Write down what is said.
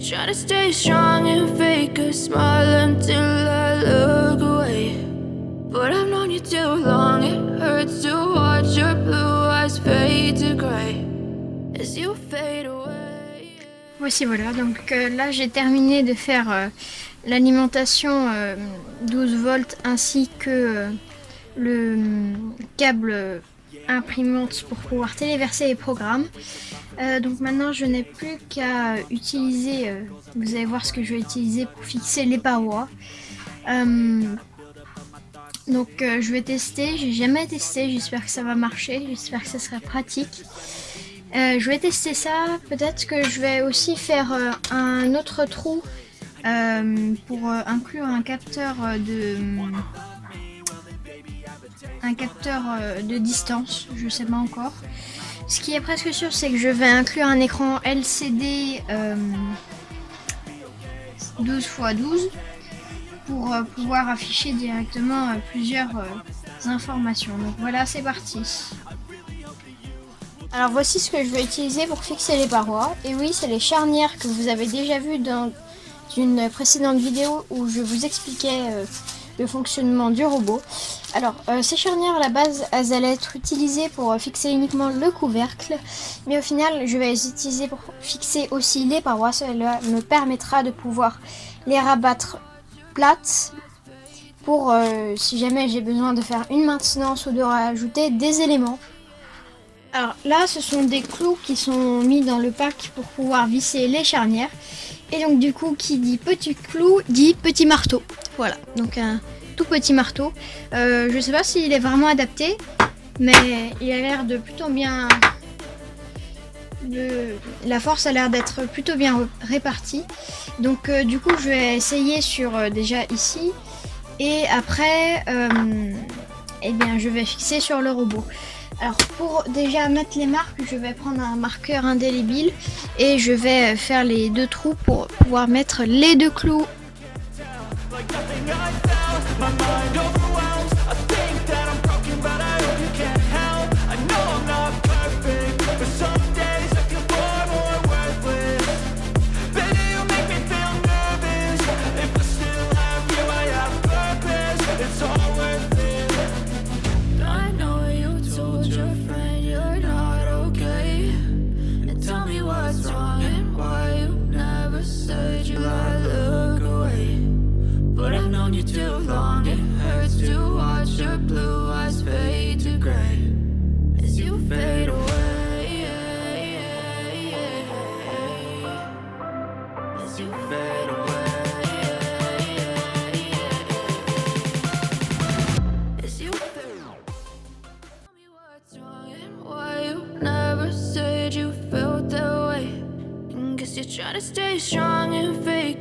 try to stay strong and fake a smile until I look away. But I've known you too long, it hurts to watch your blue eyes fade to grey as you fade away. Voici voilà, donc là j'ai terminé de faire l'alimentation 12 volts ainsi que le câble imprimante pour pouvoir téléverser les programmes. Donc maintenant je n'ai plus qu'à utiliser, vous allez voir ce que je vais utiliser pour fixer les parois. Donc je vais tester, j'ai jamais testé, j'espère que ça va marcher, j'espère que ça sera pratique. Je vais tester ça, peut-être que je vais aussi faire un autre trou pour inclure un capteur de distance, je sais pas encore. Ce qui est presque sûr, c'est que je vais inclure un écran LCD 12x12 pour pouvoir afficher directement plusieurs informations. Donc voilà, c'est parti. Alors voici ce que je vais utiliser pour fixer les parois. Et oui, c'est les charnières que vous avez déjà vues dans une précédente vidéo où je vous expliquais le fonctionnement du robot. Alors ces charnières à la base, elles allaient être utilisées pour fixer uniquement le couvercle, mais au final je vais les utiliser pour fixer aussi les parois. Cela me permettra de pouvoir les rabattre plates pour si jamais j'ai besoin de faire une maintenance ou de rajouter des éléments. Alors là, ce sont des clous qui sont mis dans le pack pour pouvoir visser les charnières. Et donc du coup, qui dit petit clou, dit petit marteau. Voilà, donc un tout petit marteau. Je sais pas s'il est vraiment adapté, mais il a l'air de plutôt bien... La force a l'air d'être plutôt bien répartie. Donc du coup, je vais essayer sur déjà ici. Et après, eh bien, je vais fixer sur le robot. Alors pour déjà mettre les marques, je vais prendre un marqueur indélébile et je vais faire les deux trous pour pouvoir mettre les deux clous. Try to stay strong and fake